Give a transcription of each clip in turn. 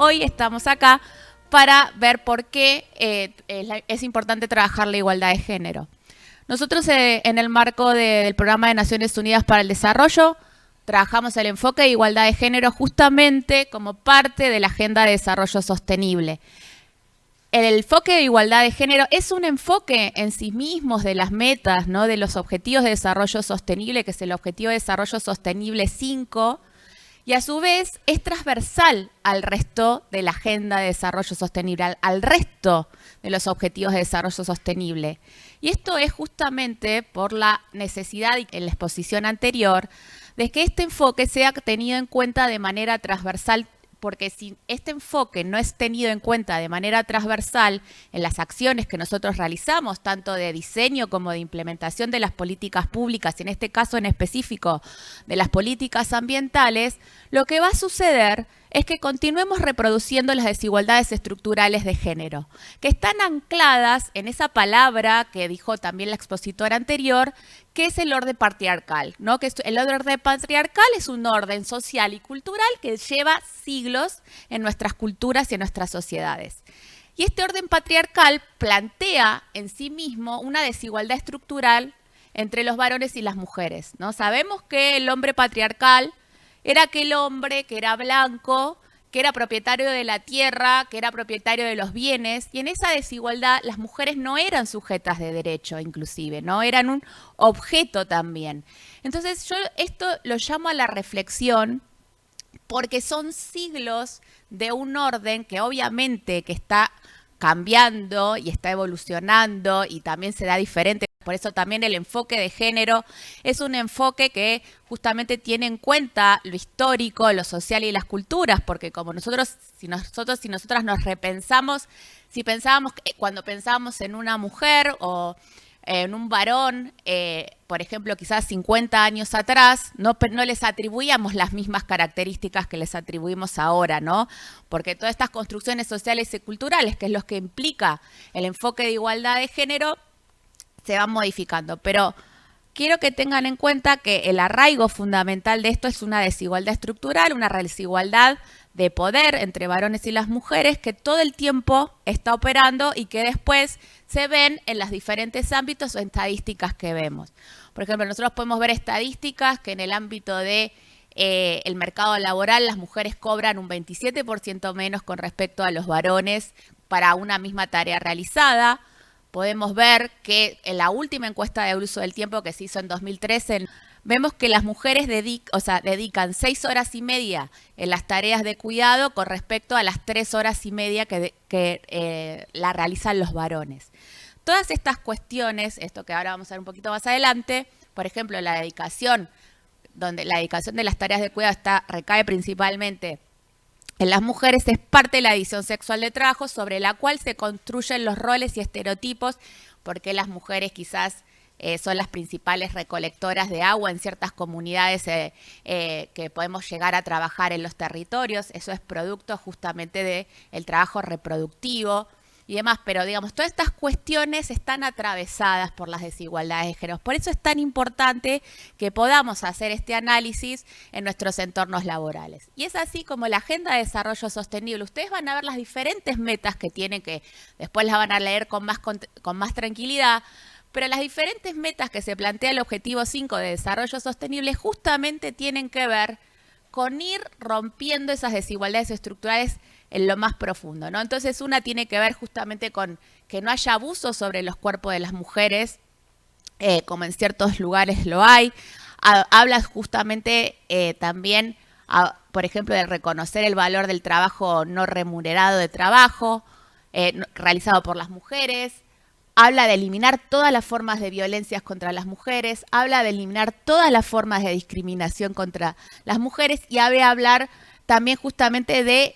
hoy estamos acá para ver por qué es importante trabajar la igualdad de género. Nosotros en el marco del Programa de Naciones Unidas para el Desarrollo trabajamos el enfoque de igualdad de género justamente como parte de la Agenda de Desarrollo Sostenible. El enfoque de igualdad de género es un enfoque en sí mismo de las metas, ¿no?, de los objetivos de desarrollo sostenible, que es el Objetivo de Desarrollo Sostenible 5, y a su vez es transversal al resto de la Agenda de Desarrollo Sostenible, al resto de los Objetivos de Desarrollo Sostenible. Y esto es justamente por la necesidad, en la exposición anterior, de que este enfoque sea tenido en cuenta de manera transversal, porque si este enfoque no es tenido en cuenta de manera transversal en las acciones que nosotros realizamos, tanto de diseño como de implementación de las políticas públicas, y en este caso en específico de las políticas ambientales, lo que va a suceder es que continuemos reproduciendo las desigualdades estructurales de género, que están ancladas en esa palabra que dijo también la expositora anterior, que es el orden patriarcal, ¿no? Que el orden patriarcal es un orden social y cultural que lleva siglos en nuestras culturas y en nuestras sociedades. Y este orden patriarcal plantea en sí mismo una desigualdad estructural entre los varones y las mujeres, ¿no? Sabemos que el hombre patriarcal era aquel hombre que era blanco, que era propietario de la tierra, que era propietario de los bienes, y en esa desigualdad las mujeres no eran sujetas de derecho inclusive, ¿no? Eran un objeto también. Entonces yo esto lo llamo a la reflexión porque son siglos de un orden que obviamente que está cambiando y está evolucionando y también será diferente. Por eso también el enfoque de género es un enfoque que justamente tiene en cuenta lo histórico, lo social y las culturas, porque como nosotros y nosotras nos repensamos, si pensábamos, cuando pensábamos en una mujer o en un varón, por ejemplo, quizás 50 años atrás, no les atribuíamos las mismas características que les atribuimos ahora, ¿no? Porque todas estas construcciones sociales y culturales, que es lo que implica el enfoque de igualdad de género, se van modificando. Pero quiero que tengan en cuenta que el arraigo fundamental de esto es una desigualdad estructural, una desigualdad de poder entre varones y las mujeres que todo el tiempo está operando y que después se ven en los diferentes ámbitos o estadísticas que vemos. Por ejemplo, nosotros podemos ver estadísticas que en el ámbito de el mercado laboral las mujeres cobran un 27% menos con respecto a los varones para una misma tarea realizada. Podemos ver que en la última encuesta de uso del tiempo que se hizo en 2013, vemos que las mujeres dedican 6 horas y media en las tareas de cuidado con respecto a las 3 horas y media que la realizan los varones. Todas estas cuestiones, esto que ahora vamos a ver un poquito más adelante, por ejemplo, la dedicación de las tareas de cuidado recae principalmente en las mujeres, es parte de la división sexual de trabajo sobre la cual se construyen los roles y estereotipos, porque las mujeres quizás son las principales recolectoras de agua en ciertas comunidades que podemos llegar a trabajar en los territorios. Eso es producto justamente del trabajo reproductivo y demás, pero digamos, todas estas cuestiones están atravesadas por las desigualdades de género. Por eso es tan importante que podamos hacer este análisis en nuestros entornos laborales. Y es así como la Agenda de Desarrollo Sostenible. Ustedes van a ver las diferentes metas que tienen, que después las van a leer con más tranquilidad, pero las diferentes metas que se plantea el Objetivo 5 de Desarrollo Sostenible justamente tienen que ver con ir rompiendo esas desigualdades estructurales en lo más profundo, ¿no? Entonces una tiene que ver justamente con que no haya abuso sobre los cuerpos de las mujeres, como en ciertos lugares lo hay. Habla justamente también, por ejemplo, de reconocer el valor del trabajo no remunerado de trabajo realizado por las mujeres. Habla de eliminar todas las formas de violencias contra las mujeres, habla de eliminar todas las formas de discriminación contra las mujeres y hablar también justamente de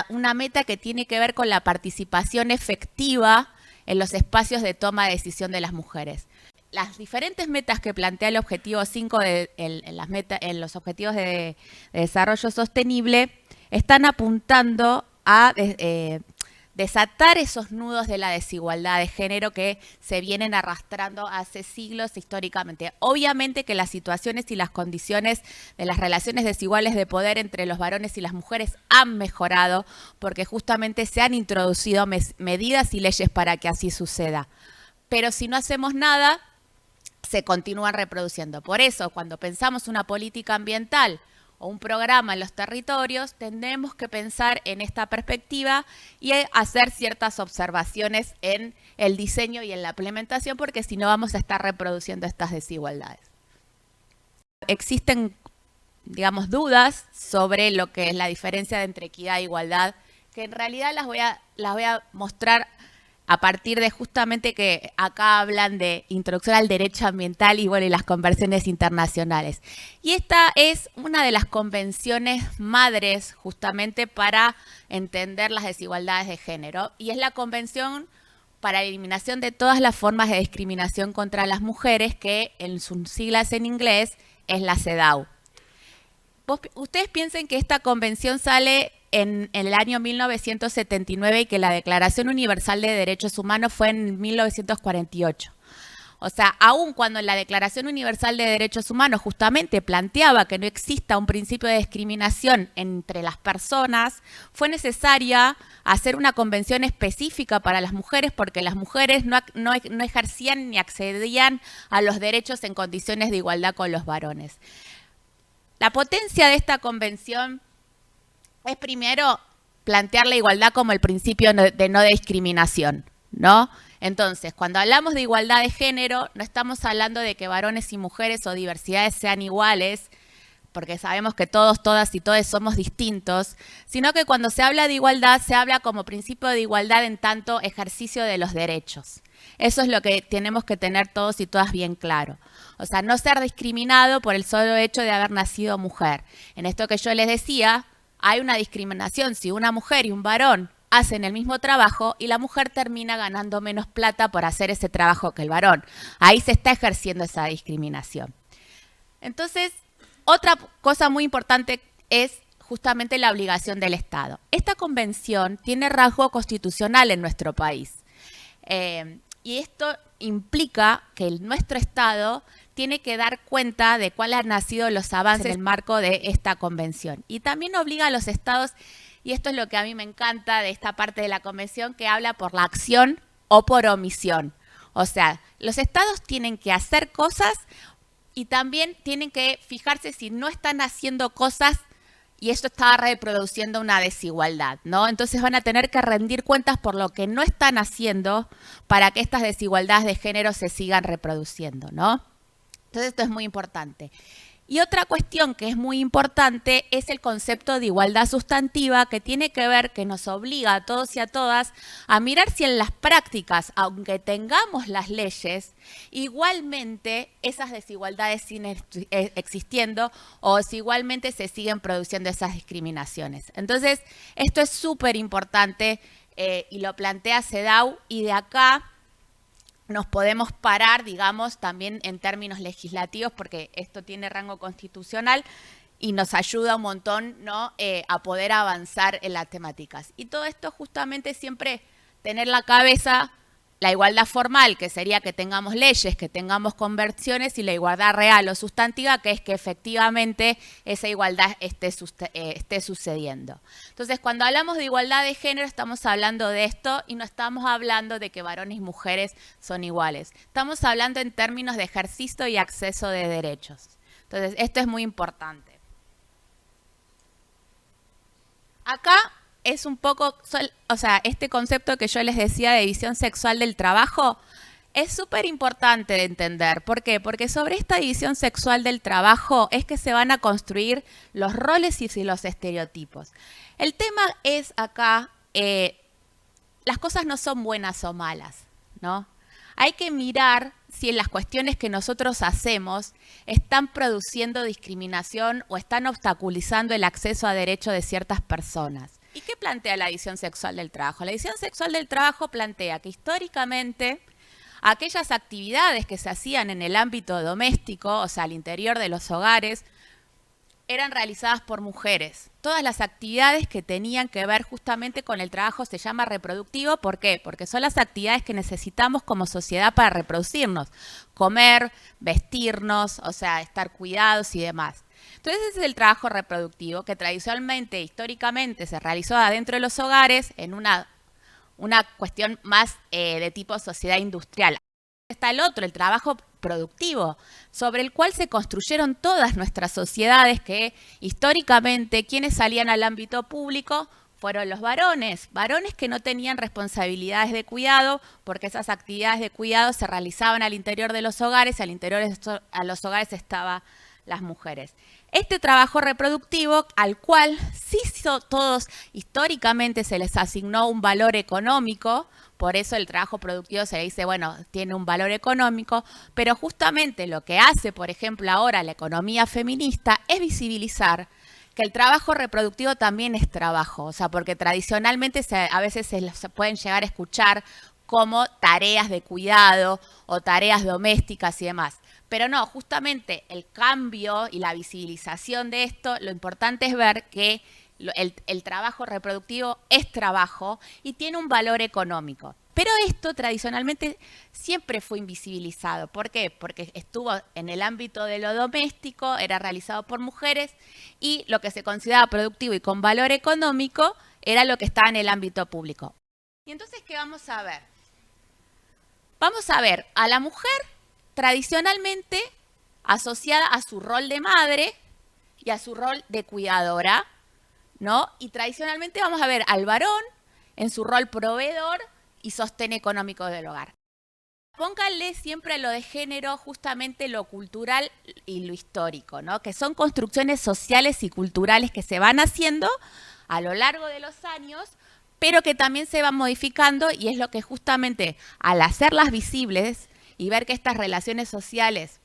una meta que tiene que ver con la participación efectiva en los espacios de toma de decisión de las mujeres. Las diferentes metas que plantea el Objetivo 5 en los Objetivos de Desarrollo Sostenible están apuntando a desatar esos nudos de la desigualdad de género que se vienen arrastrando hace siglos históricamente. Obviamente que las situaciones y las condiciones de las relaciones desiguales de poder entre los varones y las mujeres han mejorado porque justamente se han introducido medidas y leyes para que así suceda. Pero si no hacemos nada, se continúan reproduciendo. Por eso, cuando pensamos una política ambiental o un programa en los territorios, tendremos que pensar en esta perspectiva y hacer ciertas observaciones en el diseño y en la implementación, porque si no vamos a estar reproduciendo estas desigualdades. Existen, digamos, dudas sobre lo que es la diferencia entre equidad e igualdad, que en realidad las voy a mostrar a partir de justamente que acá hablan de introducción al derecho ambiental y bueno, y las convenciones internacionales. Y esta es una de las convenciones madres justamente para entender las desigualdades de género y es la Convención para la Eliminación de todas las formas de discriminación contra las mujeres, que en sus siglas en inglés es la CEDAW. Ustedes piensen que esta convención sale en el año 1979 y que la Declaración Universal de Derechos Humanos fue en 1948. O sea, aun cuando la Declaración Universal de Derechos Humanos justamente planteaba que no exista un principio de discriminación entre las personas, fue necesaria hacer una convención específica para las mujeres porque las mujeres no ejercían ni accedían a los derechos en condiciones de igualdad con los varones. La potencia de esta convención es primero plantear la igualdad como el principio de no discriminación, ¿no? Entonces, cuando hablamos de igualdad de género, no estamos hablando de que varones y mujeres o diversidades sean iguales, porque sabemos que todos, todas y todes somos distintos, sino que cuando se habla de igualdad, se habla como principio de igualdad en tanto ejercicio de los derechos. Eso es lo que tenemos que tener todos y todas bien claro. O sea, no ser discriminado por el solo hecho de haber nacido mujer. En esto que yo les decía, hay una discriminación si una mujer y un varón hacen el mismo trabajo y la mujer termina ganando menos plata por hacer ese trabajo que el varón. Ahí se está ejerciendo esa discriminación. Entonces, otra cosa muy importante es justamente la obligación del Estado. Esta convención tiene rasgo constitucional en nuestro país. Y esto implica que nuestro Estado tiene que dar cuenta de cuáles han sido los avances en el marco de esta convención. Y también obliga a los estados, y esto es lo que a mí me encanta de esta parte de la convención, que habla por la acción o por omisión. O sea, los estados tienen que hacer cosas y también tienen que fijarse si no están haciendo cosas y esto está reproduciendo una desigualdad, ¿no? Entonces van a tener que rendir cuentas por lo que no están haciendo para que estas desigualdades de género se sigan reproduciendo, ¿no? Entonces esto es muy importante. Y otra cuestión que es muy importante es el concepto de igualdad sustantiva, que tiene que ver, que nos obliga a todos y a todas a mirar si en las prácticas, aunque tengamos las leyes, igualmente esas desigualdades siguen existiendo o si igualmente se siguen produciendo esas discriminaciones. Entonces, esto es súper importante y lo plantea CEDAW, y de acá nos podemos parar, digamos, también en términos legislativos, porque esto tiene rango constitucional y nos ayuda un montón, ¿no? A poder avanzar en las temáticas. Y todo esto justamente siempre tener la cabeza la igualdad formal, que sería que tengamos leyes, que tengamos convenciones, y la igualdad real o sustantiva, que es que efectivamente esa igualdad esté sucediendo. Entonces, cuando hablamos de igualdad de género, estamos hablando de esto y no estamos hablando de que varones y mujeres son iguales. Estamos hablando en términos de ejercicio y acceso de derechos. Entonces, esto es muy importante. Acá es un poco, o sea, este concepto que yo les decía de división sexual del trabajo es súper importante de entender. ¿Por qué? Porque sobre esta división sexual del trabajo es que se van a construir los roles y los estereotipos. El tema es acá, las cosas no son buenas o malas, ¿no? Hay que mirar si en las cuestiones que nosotros hacemos están produciendo discriminación o están obstaculizando el acceso a derechos de ciertas personas. ¿Y qué plantea la división sexual del trabajo? La división sexual del trabajo plantea que históricamente aquellas actividades que se hacían en el ámbito doméstico, o sea, al interior de los hogares, eran realizadas por mujeres. Todas las actividades que tenían que ver justamente con el trabajo se llama reproductivo. ¿Por qué? Porque son las actividades que necesitamos como sociedad para reproducirnos. Comer, vestirnos, o sea, estar cuidados y demás. Entonces ese es el trabajo reproductivo que tradicionalmente, históricamente, se realizó adentro de los hogares en una cuestión más de tipo sociedad industrial. Está el otro, el trabajo productivo, sobre el cual se construyeron todas nuestras sociedades, que históricamente quienes salían al ámbito público fueron los varones que no tenían responsabilidades de cuidado, porque esas actividades de cuidado se realizaban al interior de los hogares, al interior de los hogares estaban las mujeres. Este trabajo reproductivo, al cual sí todos históricamente se les asignó un valor económico, por eso el trabajo productivo se le dice, bueno, tiene un valor económico, pero justamente lo que hace, por ejemplo, ahora la economía feminista es visibilizar que el trabajo reproductivo también es trabajo, o sea, porque tradicionalmente a veces se pueden llegar a escuchar como tareas de cuidado o tareas domésticas y demás. Pero no, justamente el cambio y la visibilización de esto, lo importante es ver que el trabajo reproductivo es trabajo y tiene un valor económico. Pero esto tradicionalmente siempre fue invisibilizado. ¿Por qué? Porque estuvo en el ámbito de lo doméstico, era realizado por mujeres y lo que se consideraba productivo y con valor económico era lo que estaba en el ámbito público. Y entonces, ¿qué vamos a ver? Vamos a ver a la mujer tradicionalmente asociada a su rol de madre y a su rol de cuidadora, ¿no? Y tradicionalmente vamos a ver al varón en su rol proveedor y sostén económico del hogar. Pónganle siempre a lo de género justamente lo cultural y lo histórico, ¿no? Que son construcciones sociales y culturales que se van haciendo a lo largo de los años, pero que también se van modificando, y es lo que justamente al hacerlas visibles y ver que estas relaciones sociales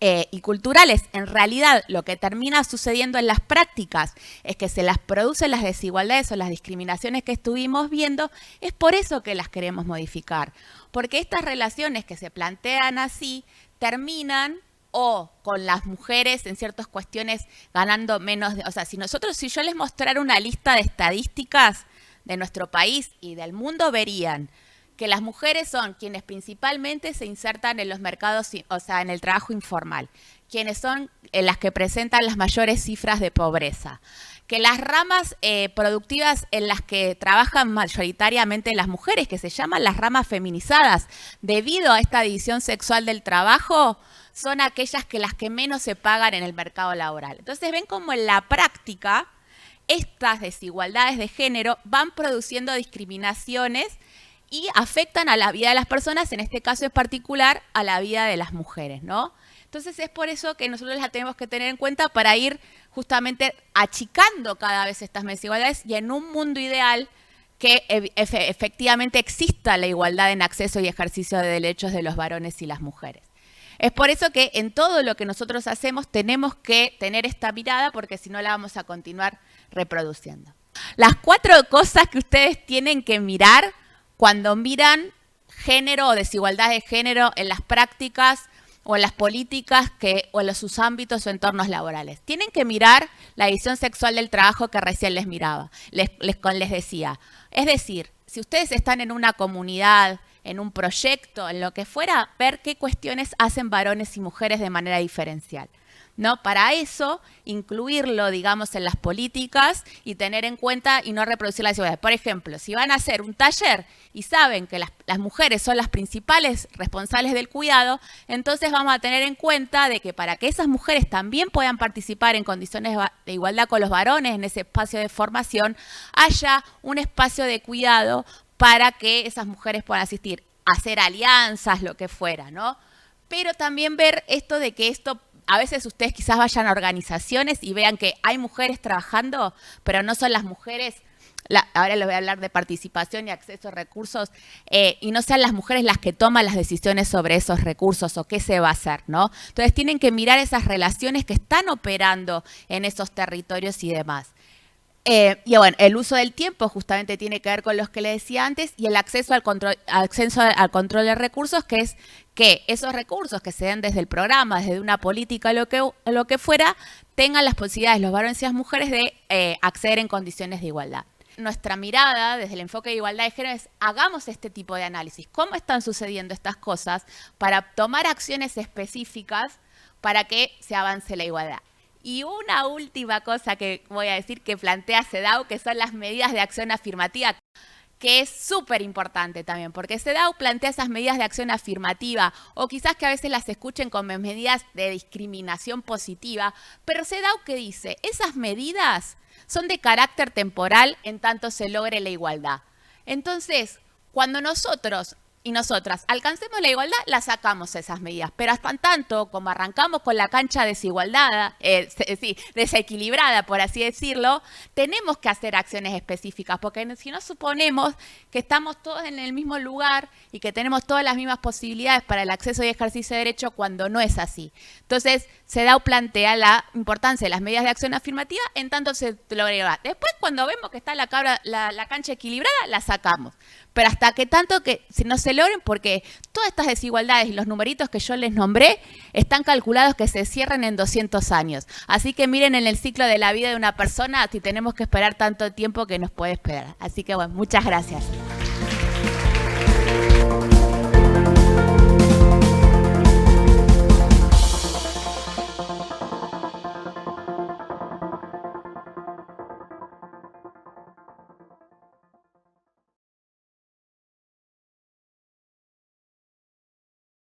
y culturales, en realidad lo que termina sucediendo en las prácticas es que se las producen las desigualdades o las discriminaciones que estuvimos viendo, es por eso que las queremos modificar. Porque estas relaciones que se plantean así terminan o con las mujeres en ciertas cuestiones ganando menos, o sea, si yo les mostrara una lista de estadísticas de nuestro país y del mundo, verían que las mujeres son quienes principalmente se insertan en los mercados, o sea, en el trabajo informal, quienes son las que presentan las mayores cifras de pobreza, que las ramas productivas en las que trabajan mayoritariamente las mujeres, que se llaman las ramas feminizadas, debido a esta división sexual del trabajo, son aquellas que las que menos se pagan en el mercado laboral. Entonces ven cómo en la práctica estas desigualdades de género van produciendo discriminaciones y afectan a la vida de las personas, en este caso en particular a la vida de las mujeres, ¿no? Entonces es por eso que nosotros la tenemos que tener en cuenta para ir justamente achicando cada vez estas desigualdades y en un mundo ideal que efectivamente exista la igualdad en acceso y ejercicio de derechos de los varones y las mujeres. Es por eso que en todo lo que nosotros hacemos tenemos que tener esta mirada, porque si no la vamos a continuar reproduciendo. Las 4 cosas que ustedes tienen que mirar cuando miran género o desigualdad de género en las prácticas o en las políticas o en sus ámbitos o entornos laborales. Tienen que mirar la división sexual del trabajo que recién les decía. Es decir, si ustedes están en una comunidad, en un proyecto, en lo que fuera, ver qué cuestiones hacen varones y mujeres de manera diferencial, ¿no? Para eso, incluirlo, digamos, en las políticas y tener en cuenta y no reproducir la desigualdad. Por ejemplo, si van a hacer un taller y saben que las mujeres son las principales responsables del cuidado, entonces vamos a tener en cuenta de que para que esas mujeres también puedan participar en condiciones de igualdad con los varones en ese espacio de formación, haya un espacio de cuidado para que esas mujeres puedan asistir, hacer alianzas, lo que fuera, ¿no? Pero también ver esto de que a veces ustedes quizás vayan a organizaciones y vean que hay mujeres trabajando, pero no son las mujeres, ahora les voy a hablar de participación y acceso a recursos, y no sean las mujeres las que toman las decisiones sobre esos recursos o qué se va a hacer, ¿no? Entonces tienen que mirar esas relaciones que están operando en esos territorios y demás. Y bueno, el uso del tiempo justamente tiene que ver con los que le decía antes y el acceso al control de recursos, que es que esos recursos que se den desde el programa, desde una política, lo que fuera, tengan las posibilidades los varones y las mujeres de acceder en condiciones de igualdad. Nuestra mirada desde el enfoque de igualdad de género es hagamos este tipo de análisis. ¿Cómo están sucediendo estas cosas para tomar acciones específicas para que se avance la igualdad? Y una última cosa que voy a decir que plantea CEDAW, que son las medidas de acción afirmativa, que es súper importante también, porque CEDAW plantea esas medidas de acción afirmativa, o quizás que a veces las escuchen como medidas de discriminación positiva, pero CEDAW, ¿qué dice? Esas medidas son de carácter temporal en tanto se logre la igualdad. Entonces, cuando nosotros y nosotras alcancemos la igualdad, la sacamos esas medidas. Pero hasta tanto, como arrancamos con la cancha desequilibrada, por así decirlo, tenemos que hacer acciones específicas, porque si no suponemos que estamos todos en el mismo lugar y que tenemos todas las mismas posibilidades para el acceso y ejercicio de derecho cuando no es así. Entonces, CEDAW plantea la importancia de las medidas de acción afirmativa en tanto se logra igualdad. Después, cuando vemos que está la cancha equilibrada, la sacamos. Pero hasta que tanto que si no se logren, porque todas estas desigualdades y los numeritos que yo les nombré están calculados que se cierren en 200 años. Así que miren en el ciclo de la vida de una persona si tenemos que esperar tanto tiempo que nos puede esperar. Así que bueno, muchas gracias.